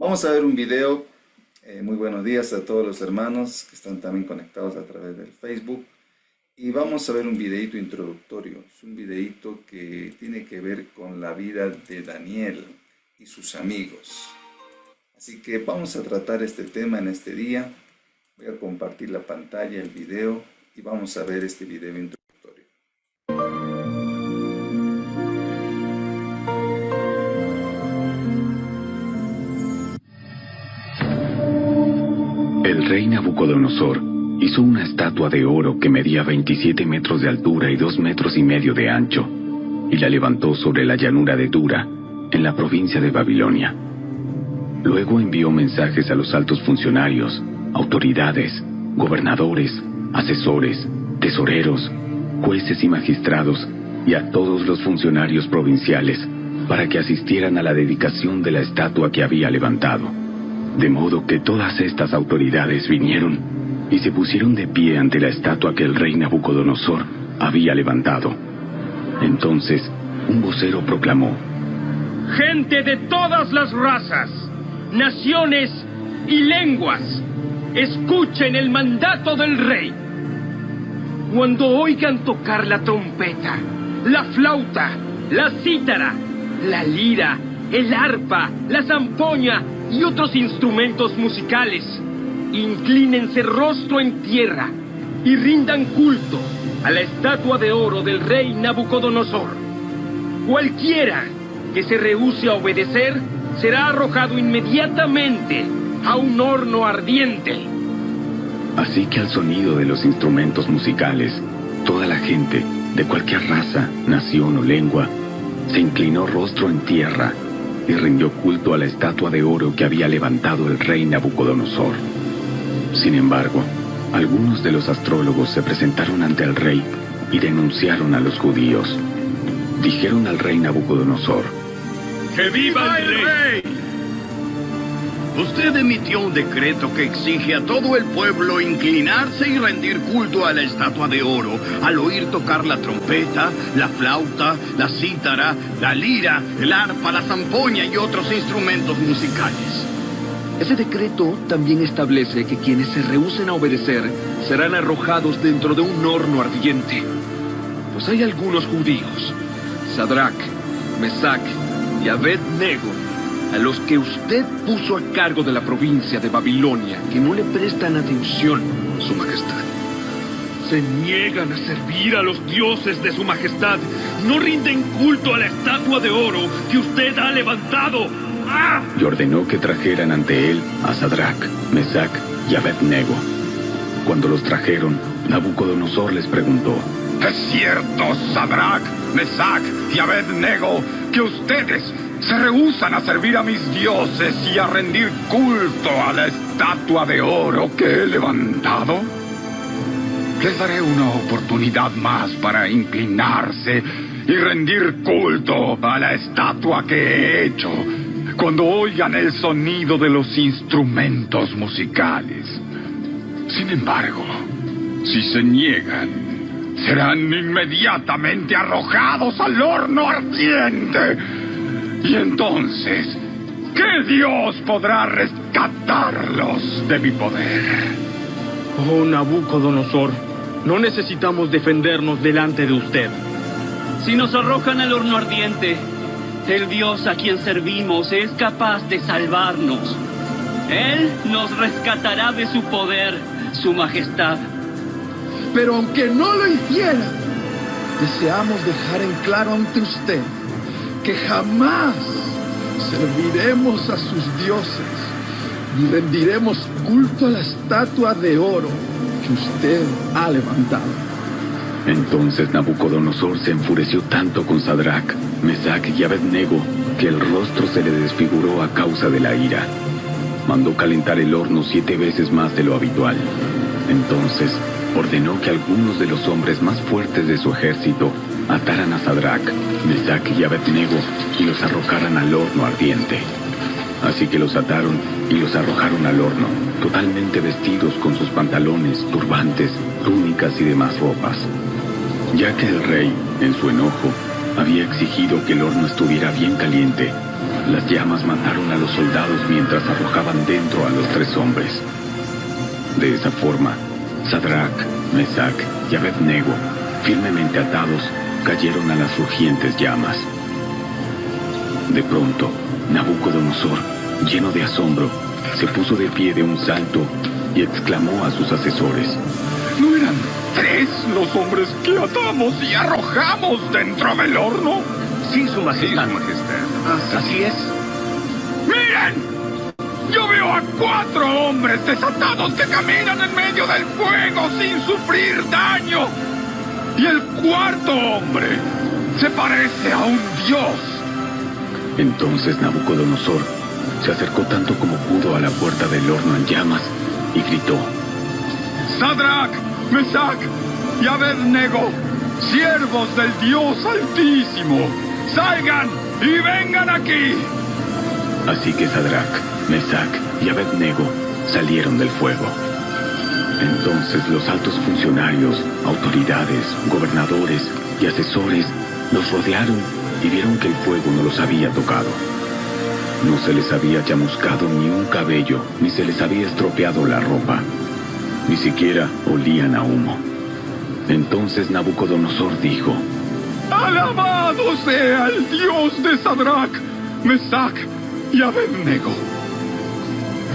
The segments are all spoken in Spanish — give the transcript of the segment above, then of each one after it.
Vamos a ver un video. Muy buenos días a todos los hermanos que están también conectados a través del Facebook. Y vamos a ver un videito introductorio. Es un videito que tiene que ver con la vida de Daniel y sus amigos. Así que vamos a tratar este tema en este día. Voy a compartir la pantalla, el video, y vamos a ver este video introductorio. El rey Nabucodonosor hizo una estatua de oro que medía 27 metros de altura y 2,5 metros de ancho, y la levantó sobre la llanura de Dura, en la provincia de Babilonia. Luego envió mensajes a los altos funcionarios, autoridades, gobernadores, asesores, tesoreros, jueces y magistrados, y a todos los funcionarios provinciales, para que asistieran a la dedicación de la estatua que había levantado. De modo que todas estas autoridades vinieron y se pusieron de pie ante la estatua que el rey Nabucodonosor había levantado. Entonces, un vocero proclamó: gente de todas las razas, naciones y lenguas, escuchen el mandato del rey. Cuando oigan tocar la trompeta, la flauta, la cítara, la lira, el arpa, la zampoña y otros instrumentos musicales, inclínense rostro en tierra y rindan culto a la estatua de oro del rey Nabucodonosor. Cualquiera que se rehúse a obedecer será arrojado inmediatamente a un horno ardiente. Así que al sonido de los instrumentos musicales, toda la gente, de cualquier raza, nación o lengua, se inclinó rostro en tierra y rindió culto a la estatua de oro que había levantado el rey Nabucodonosor. Sin embargo, algunos de los astrólogos se presentaron ante el rey y denunciaron a los judíos. Dijeron al rey Nabucodonosor: ¡Que viva el rey! Usted emitió un decreto que exige a todo el pueblo inclinarse y rendir culto a la estatua de oro al oír tocar la trompeta, la flauta, la cítara, la lira, el arpa, la zampoña y otros instrumentos musicales. Ese decreto también establece que quienes se rehúsen a obedecer serán arrojados dentro de un horno ardiente. Pues hay algunos judíos, Sadrach, Mesach y Abed-Nego, a los que usted puso a cargo de la provincia de Babilonia, que no le prestan atención, Su Majestad. Se niegan a servir a los dioses de su majestad, no rinden culto a la estatua de oro que usted ha levantado. ¡Ah! y ordenó que trajeran ante él a Sadrach, Mesach y Abed-Nego. Cuando los trajeron, Nabucodonosor les preguntó: ¿Es cierto, Sadrach, Mesach y Abed-Nego, que ustedes se rehúsan a servir a mis dioses y a rendir culto a la estatua de oro que he levantado? Les daré una oportunidad más para inclinarse y rendir culto a la estatua que he hecho cuando oigan el sonido de los instrumentos musicales. Sin embargo, si se niegan, serán inmediatamente arrojados al horno ardiente. Y entonces, ¿qué Dios podrá rescatarlos de mi poder? Oh, Nabucodonosor, no necesitamos defendernos delante de usted. Si nos arrojan al horno ardiente, el Dios a quien servimos es capaz de salvarnos. Él nos rescatará de su poder, Su Majestad. Pero aunque no lo hiciera, deseamos dejar en claro ante usted que jamás serviremos a sus dioses ni rendiremos culto a la estatua de oro que usted ha levantado. Entonces Nabucodonosor se enfureció tanto con Sadrach, Mesach y Abed-Nego que el rostro se le desfiguró a causa de la ira. Mandó calentar el horno 7 veces más de lo habitual. Entonces ordenó que algunos de los hombres más fuertes de su ejército ataran a Sadrach, Mesach y Abed-Nego y los arrojaran al horno ardiente. Así que los ataron y los arrojaron al horno, totalmente vestidos con sus pantalones, turbantes, túnicas y demás ropas. Ya que el rey, en su enojo, había exigido que el horno estuviera bien caliente, Las llamas mataron a los soldados mientras arrojaban dentro a los 3 hombres. De esa forma, Sadrac, Mesac y Abed-Nego, firmemente atados, cayeron a las rugientes llamas. De pronto, Nabucodonosor, lleno de asombro, se puso de pie de un salto y exclamó a sus asesores: ¿No eran 3 los hombres que atamos y arrojamos dentro del horno? Sí, Su Majestad. Sí, Su Majestad. Así es. ¡Miren! Yo veo a 4 hombres desatados que caminan en medio del fuego sin sufrir daño. Y el 4.º hombre se parece a un dios. Entonces Nabucodonosor se acercó tanto como pudo a la puerta del horno en llamas y gritó: Sadrac, Mesac y Abed-Nego, siervos del Dios Altísimo, salgan y vengan aquí. Así que Sadrac, Mesac y Abed-Nego salieron del fuego. Entonces los altos funcionarios, autoridades, gobernadores y asesores los rodearon y vieron que el fuego no los había tocado. No se les había chamuscado ni un cabello, ni se les había estropeado la ropa. Ni siquiera olían a humo. Entonces Nabucodonosor dijo: ¡Alabado sea el Dios de Sadrac, Mesac y Abed-Nego!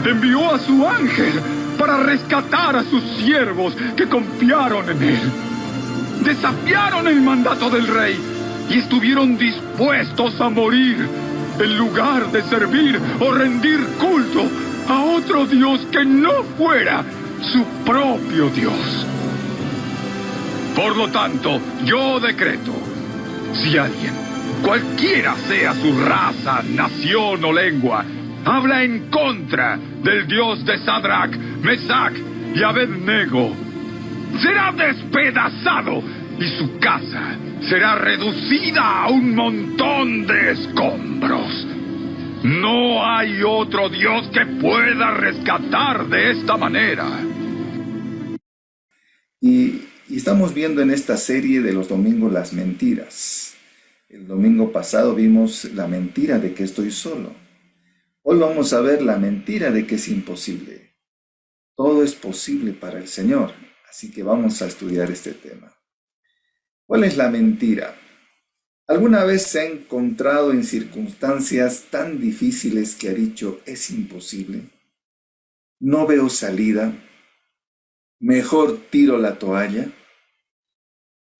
Envió a su ángel para rescatar a sus siervos que confiaron en él. Desafiaron el mandato del rey y estuvieron dispuestos a morir en lugar de servir o rendir culto a otro Dios que no fuera su propio Dios. Por lo tanto, yo decreto: si alguien, cualquiera sea su raza, nación o lengua, habla en contra del Dios de Sadrac, Mesac y Abed-Nego, será despedazado y su casa será reducida a un montón de escombros. No hay otro Dios que pueda rescatar de esta manera. Y estamos viendo en esta serie de los domingos las mentiras. El domingo pasado vimos la mentira de que estoy solo. Hoy vamos a ver la mentira de que es imposible. Todo es posible para el Señor, así que vamos a estudiar este tema. ¿Cuál es la mentira? ¿Alguna vez se ha encontrado en circunstancias tan difíciles que ha dicho es imposible? No veo salida. Mejor tiro la toalla.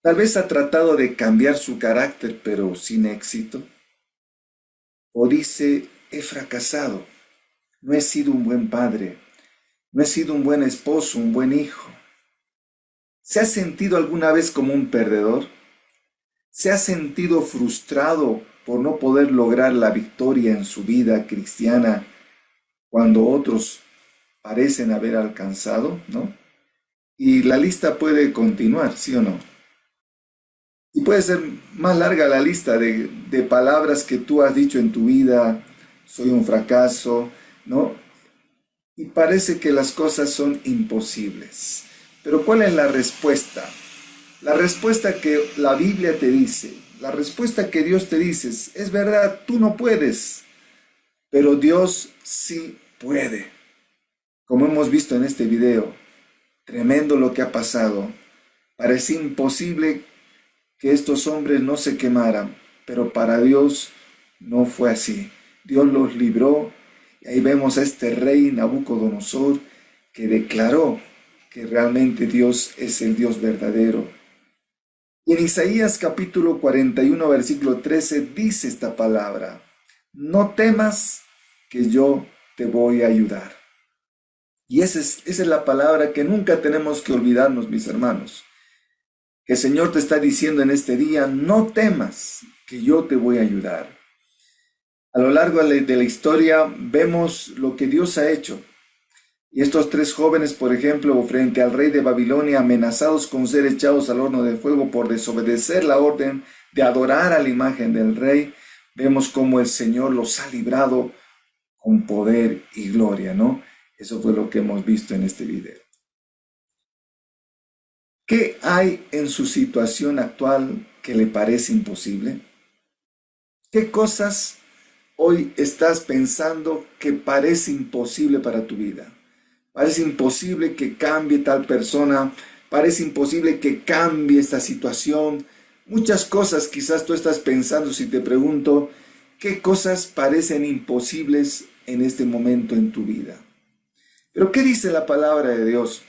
Tal vez ha tratado de cambiar su carácter, pero sin éxito. O dice: he fracasado. No he sido un buen padre. No he sido un buen esposo, un buen hijo. ¿Se ha sentido alguna vez como un perdedor? ¿Se ha sentido frustrado por no poder lograr la victoria en su vida cristiana cuando otros parecen haber alcanzado, ¿no? Y la lista puede continuar, ¿sí o no? Y puede ser más larga la lista de palabras que tú has dicho en tu vida: soy un fracaso, ¿no? Y parece que las cosas son imposibles. Pero ¿cuál es la respuesta? La respuesta que la Biblia te dice, la respuesta que Dios te dice es verdad, tú no puedes, pero Dios sí puede. Como hemos visto en este video, tremendo lo que ha pasado. Parecía imposible que estos hombres no se quemaran, pero para Dios no fue así. Dios los libró, y ahí vemos a este rey Nabucodonosor que declaró que realmente Dios es el Dios verdadero. Y en Isaías capítulo 41, versículo 13 dice esta palabra: no temas, que yo te voy a ayudar. Y esa es la palabra que nunca tenemos que olvidarnos, mis hermanos. Que el Señor te está diciendo en este día: no temas, que yo te voy a ayudar. A lo largo de la historia vemos lo que Dios ha hecho. Y estos 3 jóvenes, por ejemplo, frente al rey de Babilonia, amenazados con ser echados al horno de fuego por desobedecer la orden de adorar a la imagen del rey, vemos cómo el Señor los ha librado con poder y gloria, ¿no? Eso fue lo que hemos visto en este video. ¿Qué hay en su situación actual que le parece imposible? ¿Qué cosas hoy estás pensando que parece imposible para tu vida. Parece imposible que cambie tal persona, parece imposible que cambie esta situación. Muchas cosas quizás tú estás pensando si te pregunto, ¿qué cosas parecen imposibles en este momento en tu vida? Pero ¿qué dice la palabra de Dios?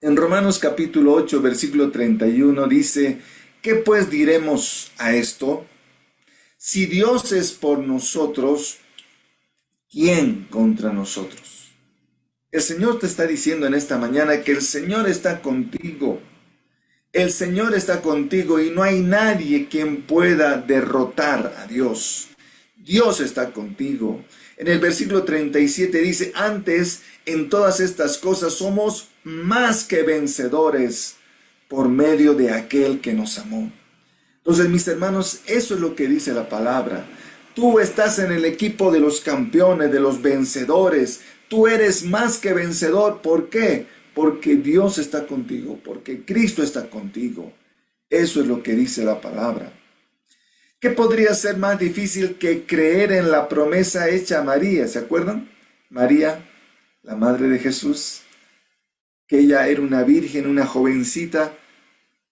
En Romanos capítulo 8, versículo 31 dice, ¿qué pues diremos a esto? Si Dios es por nosotros, ¿quién contra nosotros? El Señor te está diciendo en esta mañana que el Señor está contigo. El Señor está contigo y no hay nadie quien pueda derrotar a Dios. Dios está contigo. En el versículo 37 dice, antes en todas estas cosas somos más que vencedores por medio de aquel que nos amó. Entonces, mis hermanos, eso es lo que dice la palabra. Tú estás en el equipo de los campeones, de los vencedores. Tú eres más que vencedor. ¿Por qué? Porque Dios está contigo, porque Cristo está contigo. Eso es lo que dice la palabra. ¿Qué podría ser más difícil que creer en la promesa hecha a María? ¿Se acuerdan? María, la madre de Jesús, que ella era una virgen, una jovencita,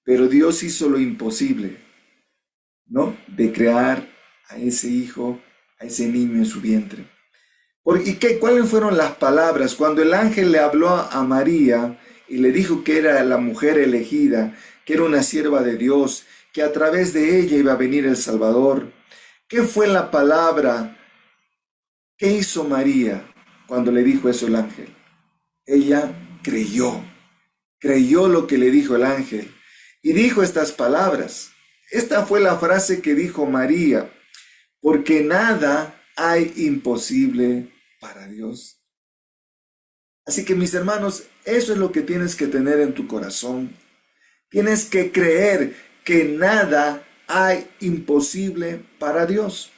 pero Dios hizo lo imposible, ¿no? De crear a ese hijo, a ese niño en su vientre. ¿Cuáles fueron las palabras? Cuando el ángel le habló a María y le dijo que era la mujer elegida, que era una sierva de Dios, que a través de ella iba a venir el Salvador. ¿Qué fue la palabra? ¿Qué hizo María cuando le dijo eso el ángel? Ella creyó lo que le dijo el ángel y dijo estas palabras. Esta fue la frase que dijo María, porque nada hay imposible para Dios. Así que mis hermanos, eso es lo que tienes que tener en tu corazón. Tienes que creer que nada hay imposible para Dios.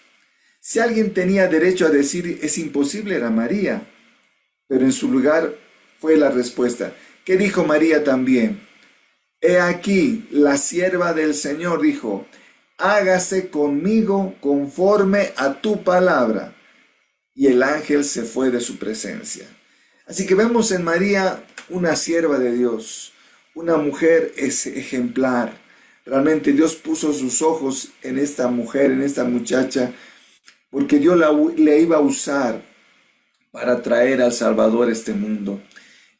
Si alguien tenía derecho a decir es imposible era María, pero en su lugar fue la respuesta. ¿Qué dijo María también? He aquí, la sierva del Señor dijo, hágase conmigo conforme a tu palabra. Y el ángel se fue de su presencia. Así que vemos en María una sierva de Dios, una mujer ejemplar. Realmente Dios puso sus ojos en esta mujer, en esta muchacha, porque Dios le iba a usar para traer al Salvador a este mundo.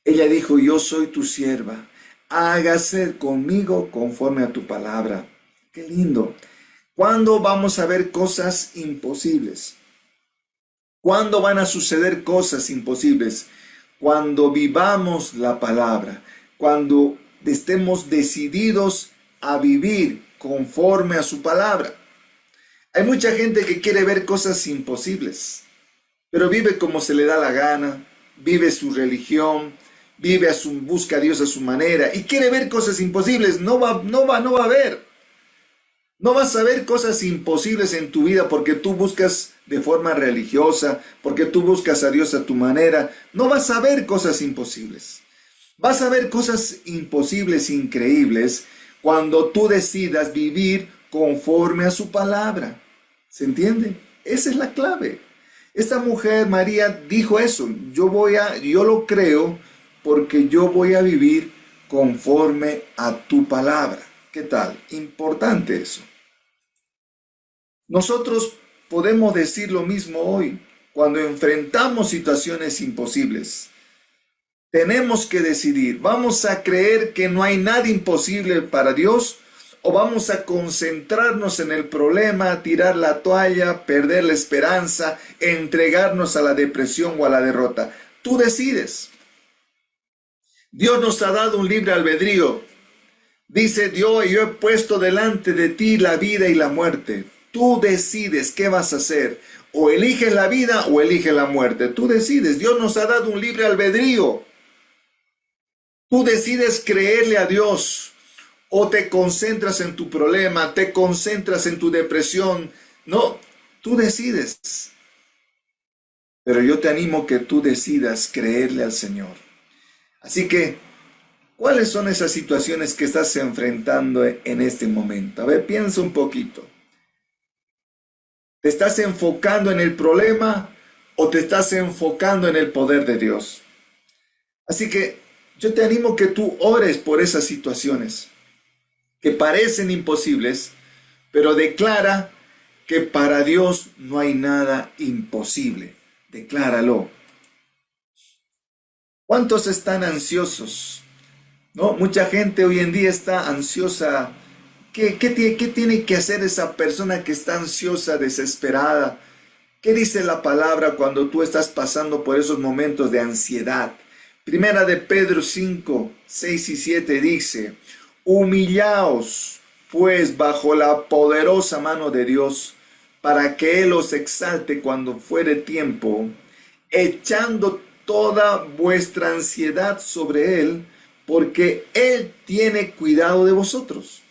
Ella dijo, yo soy tu sierva, hágase conmigo conforme a tu palabra. Qué lindo. ¿Cuándo vamos a ver cosas imposibles? ¿Cuándo van a suceder cosas imposibles? Cuando vivamos la palabra, cuando estemos decididos a vivir conforme a su palabra. Hay mucha gente que quiere ver cosas imposibles, pero vive como se le da la gana, vive su religión, busca a Dios a su manera y quiere ver cosas imposibles. No va a ver. No vas a ver cosas imposibles en tu vida porque tú buscas de forma religiosa, porque tú buscas a Dios a tu manera. No vas a ver cosas imposibles. Vas a ver cosas imposibles, increíbles, cuando tú decidas vivir conforme a su palabra. ¿Se entiende? Esa es la clave. Esta mujer, María, dijo eso. Yo lo creo porque yo voy a vivir conforme a tu palabra. ¿Qué tal? Importante eso. Nosotros podemos decir lo mismo hoy cuando enfrentamos situaciones imposibles. Tenemos que decidir, ¿vamos a creer que no hay nada imposible para Dios? ¿O vamos a concentrarnos en el problema, tirar la toalla, perder la esperanza, entregarnos a la depresión o a la derrota? Tú decides. Dios nos ha dado un libre albedrío. Dice Dios, yo he puesto delante de ti la vida y la muerte. Tú decides qué vas a hacer. O eliges la vida o eliges la muerte. Tú decides. Dios nos ha dado un libre albedrío. Tú decides creerle a Dios o te concentras en tu problema, te concentras en tu depresión. No, tú decides. Pero yo te animo que tú decidas creerle al Señor. Así que, ¿cuáles son esas situaciones que estás enfrentando en este momento? A ver, piensa un poquito. ¿Te estás enfocando en el problema o te estás enfocando en el poder de Dios? Así que yo te animo que tú ores por esas situaciones que parecen imposibles, pero declara que para Dios no hay nada imposible. Decláralo. ¿Cuántos están ansiosos? ¿No? Mucha gente hoy en día está ansiosa. ¿Qué tiene que hacer esa persona que está ansiosa, desesperada? ¿Qué dice la palabra cuando tú estás pasando por esos momentos de ansiedad? Primera de Pedro 5, 6 y 7 dice: humillaos pues bajo la poderosa mano de Dios, para que Él os exalte cuando fuere tiempo, echando toda vuestra ansiedad sobre Él, porque Él tiene cuidado de vosotros.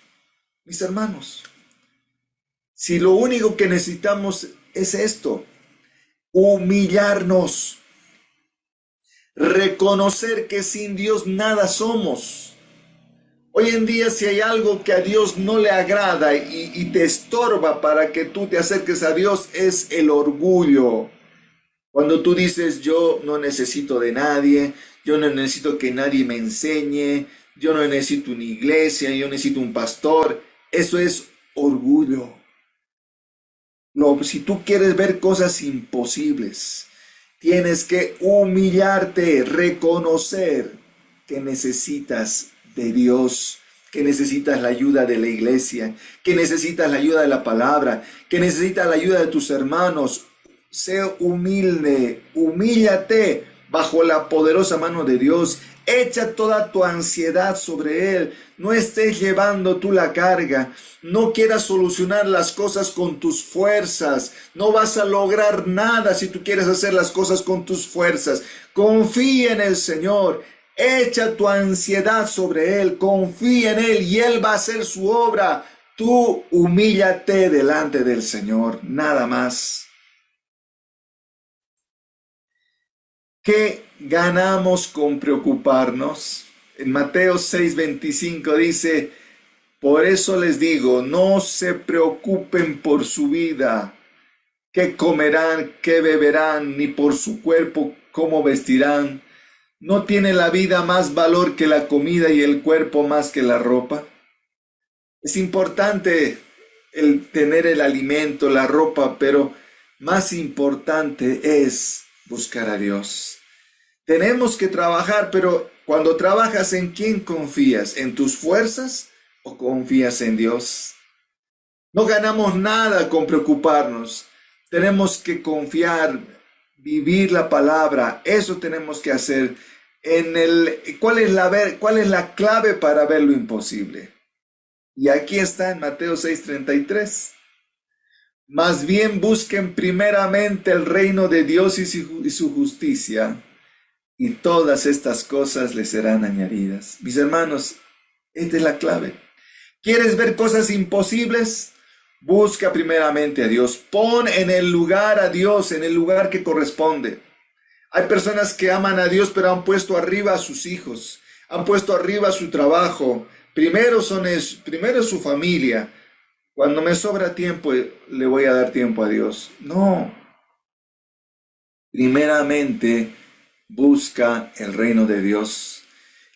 Mis hermanos, si lo único que necesitamos es esto, humillarnos, reconocer que sin Dios nada somos. Hoy en día, si hay algo que a Dios no le agrada y te estorba para que tú te acerques a Dios, es el orgullo. Cuando tú dices, yo no necesito de nadie, yo no necesito que nadie me enseñe, yo no necesito una iglesia, yo necesito un pastor, eso es orgullo. No, si tú quieres ver cosas imposibles, tienes que humillarte, reconocer que necesitas de Dios, que necesitas la ayuda de la iglesia, que necesitas la ayuda de la palabra, que necesitas la ayuda de tus hermanos. Sé humilde, humíllate bajo la poderosa mano de Dios. Echa toda tu ansiedad sobre Él. No estés llevando tú la carga. No quieras solucionar las cosas con tus fuerzas. No vas a lograr nada si tú quieres hacer las cosas con tus fuerzas. Confía en el Señor. Echa tu ansiedad sobre Él. Confía en Él y Él va a hacer su obra. Tú humíllate delante del Señor. Nada más. ¿Qué ganamos con preocuparnos? En Mateo 6:25 dice: por eso les digo, no se preocupen por su vida, qué comerán, qué beberán, ni por su cuerpo, cómo vestirán. ¿No tiene la vida más valor que la comida y el cuerpo más que la ropa? Es importante el tener el alimento, la ropa, pero más importante es buscar a Dios. Tenemos que trabajar, pero cuando trabajas, ¿en quién confías? ¿En tus fuerzas o confías en Dios? No ganamos nada con preocuparnos. Tenemos que confiar, vivir la palabra. Eso tenemos que hacer. ¿Cuál es la clave para ver lo imposible? Y aquí está en Mateo 6:33. Más bien busquen primeramente el reino de Dios y su justicia, y todas estas cosas les serán añadidas. Mis hermanos, esta es la clave. ¿Quieres ver cosas imposibles? Busca primeramente a Dios. Pon en el lugar a Dios, en el lugar que corresponde. Hay personas que aman a Dios, pero han puesto arriba a sus hijos, han puesto arriba su trabajo. Primero es su familia. Cuando me sobra tiempo, le voy a dar tiempo a Dios. No. Primeramente, busca el reino de Dios.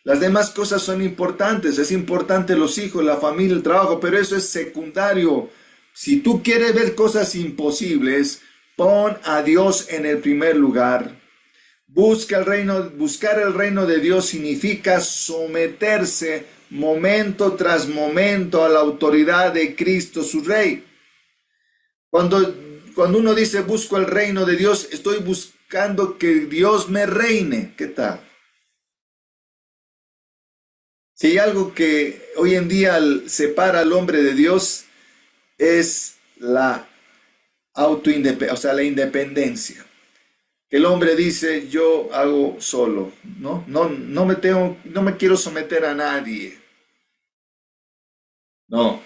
Las demás cosas son importantes. Es importante los hijos, la familia, el trabajo, pero eso es secundario. Si tú quieres ver cosas imposibles, pon a Dios en el primer lugar. Buscar el reino de Dios significa someterse momento tras momento a la autoridad de Cristo, su Rey. Cuando uno dice busco el reino de Dios, estoy buscando que Dios me reine. ¿Qué tal? Si hay algo que hoy en día separa al hombre de Dios, es la la independencia. El hombre dice, yo hago solo, no me quiero someter a nadie. No,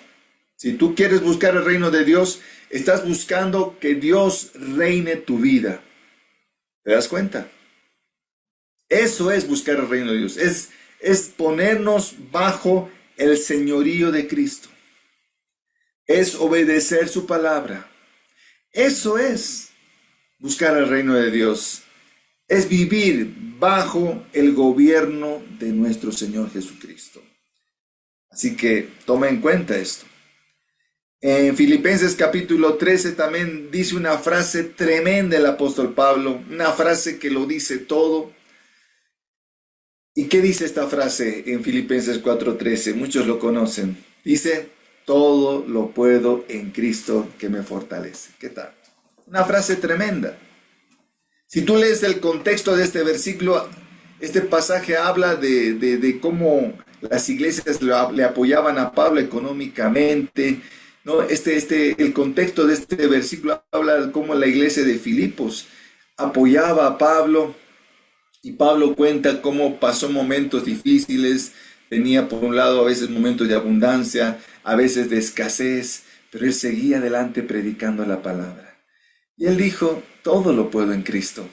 si tú quieres buscar el reino de Dios, estás buscando que Dios reine tu vida. ¿Te das cuenta? Eso es buscar el reino de Dios, es ponernos bajo el señorío de Cristo. Es obedecer su palabra. Eso es buscar el reino de Dios. Es vivir bajo el gobierno de nuestro Señor Jesucristo. Así que toma en cuenta esto. En Filipenses capítulo 13 también dice una frase tremenda el apóstol Pablo, una frase que lo dice todo. ¿Y qué dice esta frase en Filipenses 4:13? Muchos lo conocen. Dice, todo lo puedo en Cristo que me fortalece. ¿Qué tal? Una frase tremenda. Si tú lees el contexto de este versículo, este pasaje habla de cómo las iglesias le apoyaban a Pablo económicamente, ¿no? El contexto de este versículo habla de cómo la iglesia de Filipos apoyaba a Pablo, y Pablo cuenta cómo pasó momentos difíciles, tenía por un lado a veces momentos de abundancia, a veces de escasez, pero él seguía adelante predicando la palabra. Y él dijo, todo lo puedo en Cristo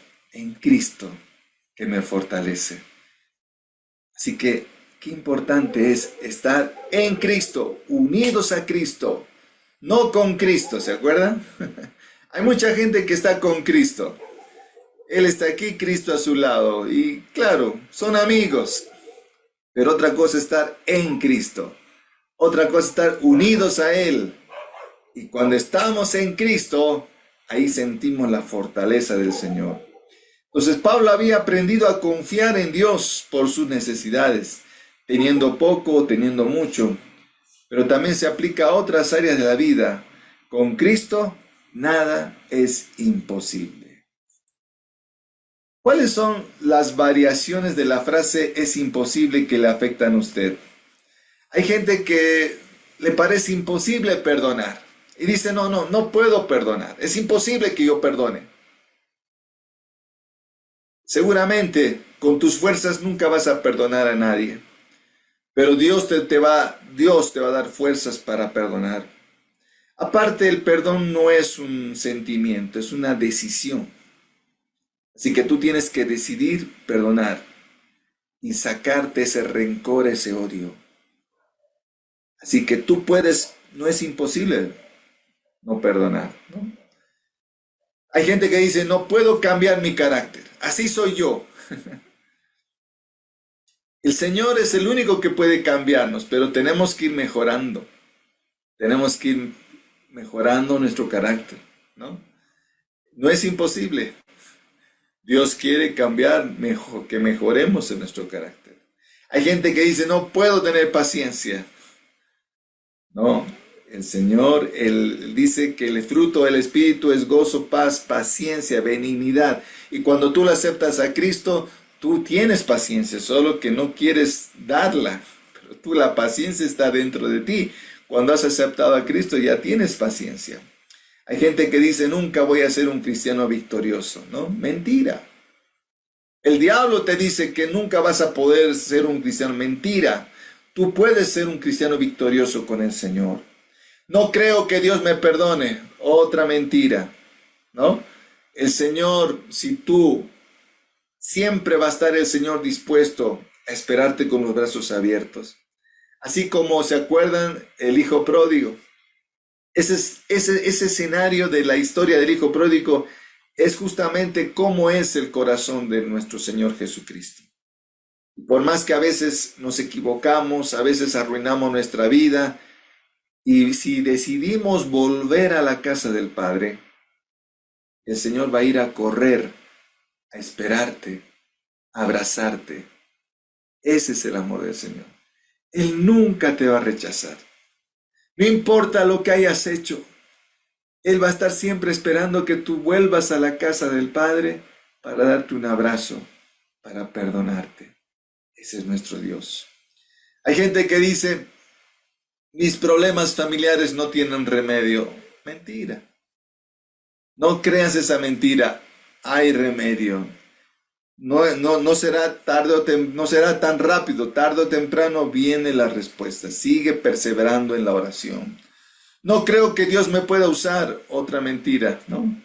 que me fortalece. Así que, qué importante es estar en Cristo, unidos a Cristo, no con Cristo, ¿se acuerdan? Hay mucha gente que está con Cristo. Él está aquí, Cristo a su lado, y claro, son amigos. Pero otra cosa es estar en Cristo. Otra cosa es estar unidos a Él. Y cuando estamos en Cristo, ahí sentimos la fortaleza del Señor. Entonces Pablo había aprendido a confiar en Dios por sus necesidades, teniendo poco o teniendo mucho. Pero también se aplica a otras áreas de la vida. Con Cristo, nada es imposible. ¿Cuáles son las variaciones de la frase es imposible que le afectan a usted? Hay gente que le parece imposible perdonar y dice, no puedo perdonar, es imposible que yo perdone. Seguramente con tus fuerzas nunca vas a perdonar a nadie, pero Dios te va a dar fuerzas para perdonar. Aparte, el perdón no es un sentimiento, es una decisión. Así que tú tienes que decidir perdonar y sacarte ese rencor, ese odio. Así que tú puedes, no es imposible no perdonar, ¿no? Hay gente que dice, no puedo cambiar mi carácter, así soy yo. El Señor es el único que puede cambiarnos, pero tenemos que ir mejorando. Tenemos que ir mejorando nuestro carácter, ¿no? No es imposible. Dios quiere cambiar, que mejoremos en nuestro carácter. Hay gente que dice, no puedo tener paciencia. No, el Señor, Él dice que el fruto del Espíritu es gozo, paz, paciencia, benignidad. Y cuando tú le aceptas a Cristo, tú tienes paciencia, solo que no quieres darla. Pero la paciencia está dentro de ti. Cuando has aceptado a Cristo ya tienes paciencia. Hay gente que dice, nunca voy a ser un cristiano victorioso, ¿no? Mentira. El diablo te dice que nunca vas a poder ser un cristiano. Mentira. Tú puedes ser un cristiano victorioso con el Señor. No creo que Dios me perdone. Otra mentira, ¿no? El Señor, si tú, siempre va a estar el Señor dispuesto a esperarte con los brazos abiertos. Así como se acuerdan el hijo pródigo. Ese escenario de la historia del hijo pródigo es justamente cómo es el corazón de nuestro Señor Jesucristo. Por más que a veces nos equivocamos, a veces arruinamos nuestra vida, y si decidimos volver a la casa del Padre, el Señor va a ir a correr, a esperarte, a abrazarte. Ese es el amor del Señor. Él nunca te va a rechazar. No importa lo que hayas hecho, Él va a estar siempre esperando que tú vuelvas a la casa del Padre para darte un abrazo, para perdonarte. Ese es nuestro Dios. Hay gente que dice, mis problemas familiares no tienen remedio. Mentira. No creas esa mentira. Hay remedio. No será no será tan rápido. Tarde o temprano viene la respuesta. Sigue perseverando en la oración. No creo que Dios me pueda usar. Otra mentira, ¿no?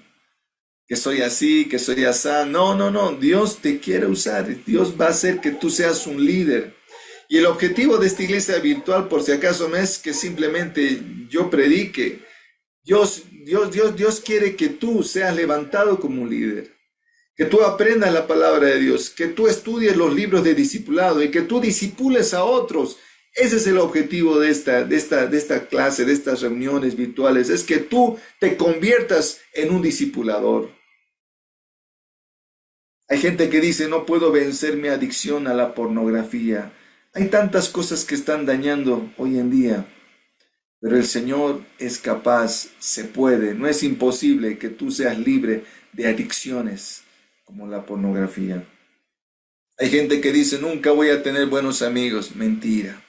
Que soy así, que soy asá. No. Dios te quiere usar. Dios va a hacer que tú seas un líder. Y el objetivo de esta iglesia virtual, por si acaso, no es que simplemente yo predique. Dios Dios quiere que tú seas levantado como un líder, que tú aprendas la palabra de Dios, que tú estudies los libros de discipulado y que tú discipules a otros. Ese es el objetivo de esta clase, de estas reuniones virtuales, es que tú te conviertas en un discipulador. Hay gente que dice, no puedo vencer mi adicción a la pornografía. Hay tantas cosas que están dañando hoy en día, pero el Señor es capaz, se puede, no es imposible que tú seas libre de adicciones como la pornografía. Hay gente que dice, nunca voy a tener buenos amigos. Mentira.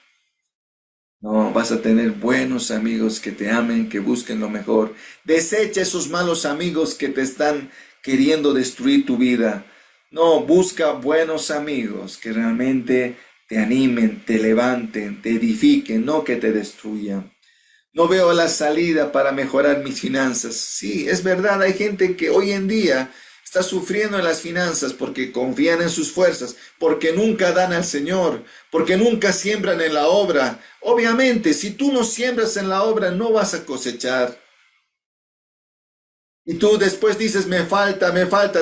No, vas a tener buenos amigos que te amen, que busquen lo mejor. Desecha esos malos amigos que te están queriendo destruir tu vida. No, busca buenos amigos que realmente te animen, te levanten, te edifiquen, no que te destruyan. No veo la salida para mejorar mis finanzas. Sí, es verdad, hay gente que hoy en día está sufriendo en las finanzas porque confían en sus fuerzas, porque nunca dan al Señor, porque nunca siembran en la obra. Obviamente, si tú no siembras en la obra, no vas a cosechar. Y tú después dices, me falta,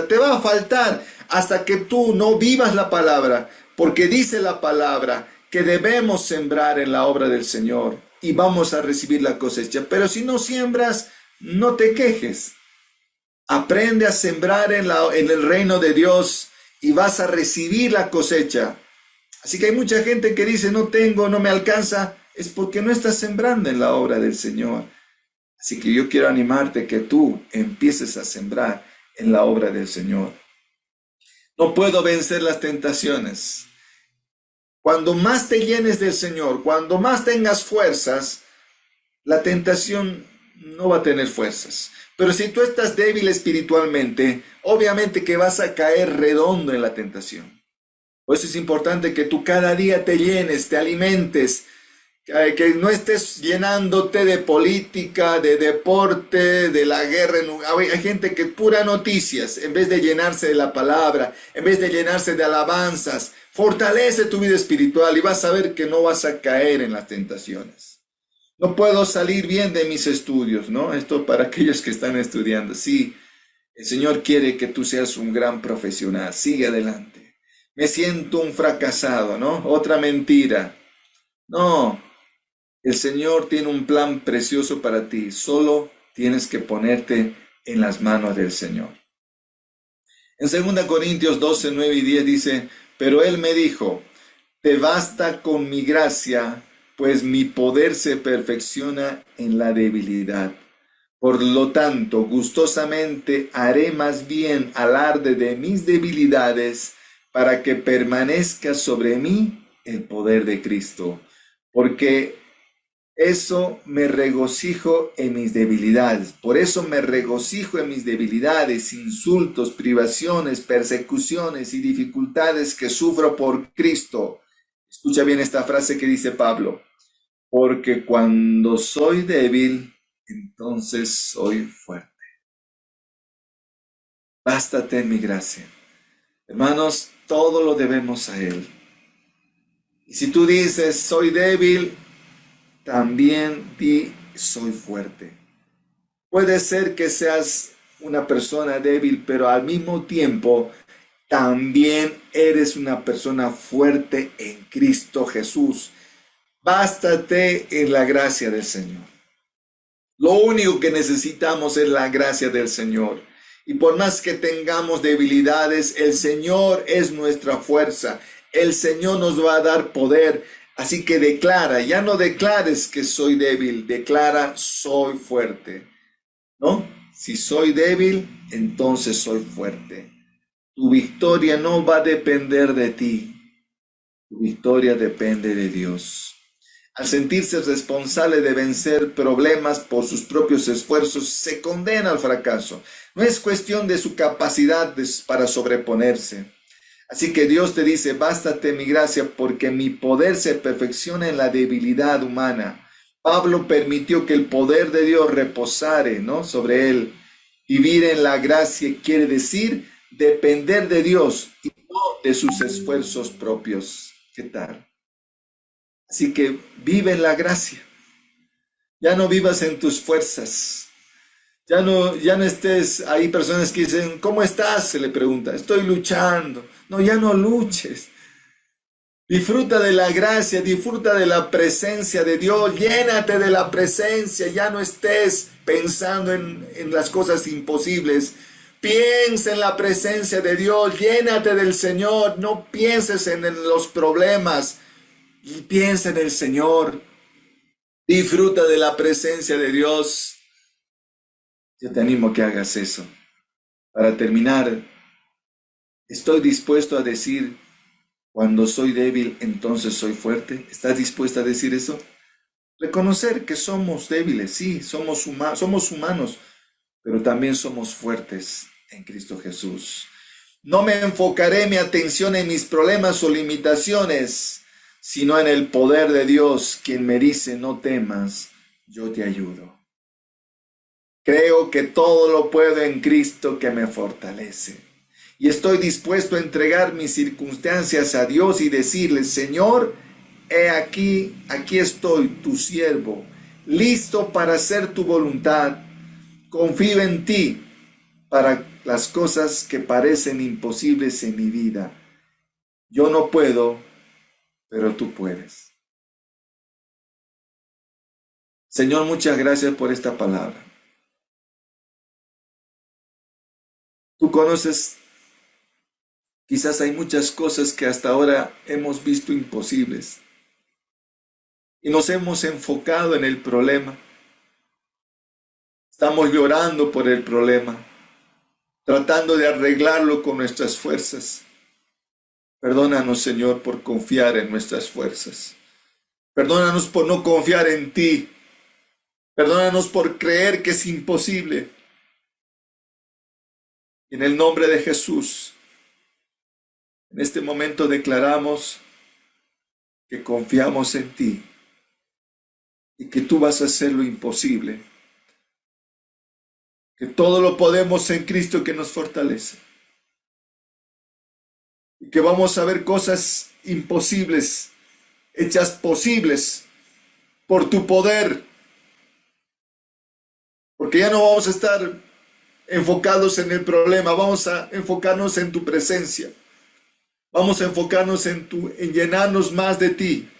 te va a faltar hasta que tú no vivas la palabra, porque dice la palabra que debemos sembrar en la obra del Señor y vamos a recibir la cosecha. Pero si no siembras, no te quejes. Aprende a sembrar en el reino de Dios y vas a recibir la cosecha. Así que hay mucha gente que dice, no tengo, no me alcanza, es porque no estás sembrando en la obra del Señor. Así que yo quiero animarte que tú empieces a sembrar en la obra del Señor. No puedo vencer las tentaciones. Cuando más te llenes del Señor, cuando más tengas fuerzas, la tentación no va a tener fuerzas. Pero si tú estás débil espiritualmente, obviamente que vas a caer redondo en la tentación. Por eso es importante que tú cada día te llenes, te alimentes, que no estés llenándote de política, de deporte, de la guerra. Hay gente que pura noticias, en vez de llenarse de la palabra, en vez de llenarse de alabanzas. Fortalece tu vida espiritual y vas a ver que no vas a caer en las tentaciones. No puedo salir bien de mis estudios, ¿no? Esto para aquellos que están estudiando. Sí, el Señor quiere que tú seas un gran profesional. Sigue adelante. Me siento un fracasado, ¿no? Otra mentira. No, el Señor tiene un plan precioso para ti. Solo tienes que ponerte en las manos del Señor. En 2 Corintios 12, 9 y 10 dice, pero Él me dijo, te basta con mi gracia, pues mi poder se perfecciona en la debilidad. Por lo tanto, gustosamente haré más bien alarde de mis debilidades para que permanezca sobre mí el poder de Cristo. Porque eso me regocijo en mis debilidades. Por eso me regocijo en mis debilidades, insultos, privaciones, persecuciones y dificultades que sufro por Cristo. Escucha bien esta frase que dice Pablo. Porque cuando soy débil, entonces soy fuerte. Bástate mi gracia. Hermanos, todo lo debemos a Él. Y si tú dices, soy débil, también di, soy fuerte. Puede ser que seas una persona débil, pero al mismo tiempo también eres una persona fuerte en Cristo Jesús. Bástate en la gracia del Señor. Lo único que necesitamos es la gracia del Señor. Y por más que tengamos debilidades, el Señor es nuestra fuerza. El Señor nos va a dar poder. Así que declara, ya no declares que soy débil, declara soy fuerte. ¿No? Si soy débil, entonces soy fuerte. Tu victoria no va a depender de ti. Tu victoria depende de Dios. Al sentirse responsable de vencer problemas por sus propios esfuerzos, se condena al fracaso. No es cuestión de su capacidad para sobreponerse. Así que Dios te dice, bástate mi gracia porque mi poder se perfecciona en la debilidad humana. Pablo permitió que el poder de Dios reposare, ¿no?, sobre él. Vivir en la gracia quiere decir depender de Dios y no de sus esfuerzos propios. ¿Qué tal? Así que vive en la gracia. Ya no vivas en tus fuerzas. Ya no estés, hay personas que dicen, ¿cómo estás? Se le pregunta, estoy luchando. No, ya no luches. Disfruta de la gracia, disfruta de la presencia de Dios, llénate de la presencia, ya no estés pensando en las cosas imposibles. Piensa en la presencia de Dios, llénate del Señor, no pienses en los problemas, y piensa en el Señor. Disfruta de la presencia de Dios. Yo te animo a que hagas eso. Para terminar, estoy dispuesto a decir, cuando soy débil, entonces soy fuerte. ¿Estás dispuesta a decir eso? Reconocer que somos débiles, sí, somos humanos, pero también somos fuertes en Cristo Jesús. No me enfocaré mi atención en mis problemas o limitaciones, sino en el poder de Dios, quien me dice, no temas, yo te ayudo. Creo que todo lo puedo en Cristo que me fortalece. Y estoy dispuesto a entregar mis circunstancias a Dios y decirle, Señor, he aquí estoy, tu siervo, listo para hacer tu voluntad. Confío en ti para las cosas que parecen imposibles en mi vida. Yo no puedo, pero tú puedes. Señor, muchas gracias por esta palabra. Tú conoces, quizás hay muchas cosas que hasta ahora hemos visto imposibles y nos hemos enfocado en el problema. Estamos llorando por el problema, tratando de arreglarlo con nuestras fuerzas. Perdónanos, Señor, por confiar en nuestras fuerzas. Perdónanos por no confiar en ti. Perdónanos por creer que es imposible. En el nombre de Jesús, en este momento declaramos que confiamos en ti y que tú vas a hacer lo imposible, que todo lo podemos en Cristo que nos fortalece y que vamos a ver cosas imposibles hechas posibles por tu poder, porque ya no vamos a estar enfocados en el problema, vamos a enfocarnos en tu presencia. Vamos a enfocarnos en llenarnos más de ti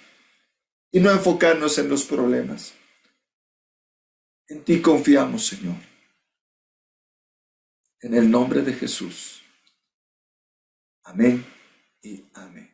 y no enfocarnos en los problemas. En ti confiamos, Señor. En el nombre de Jesús. Amén y amén.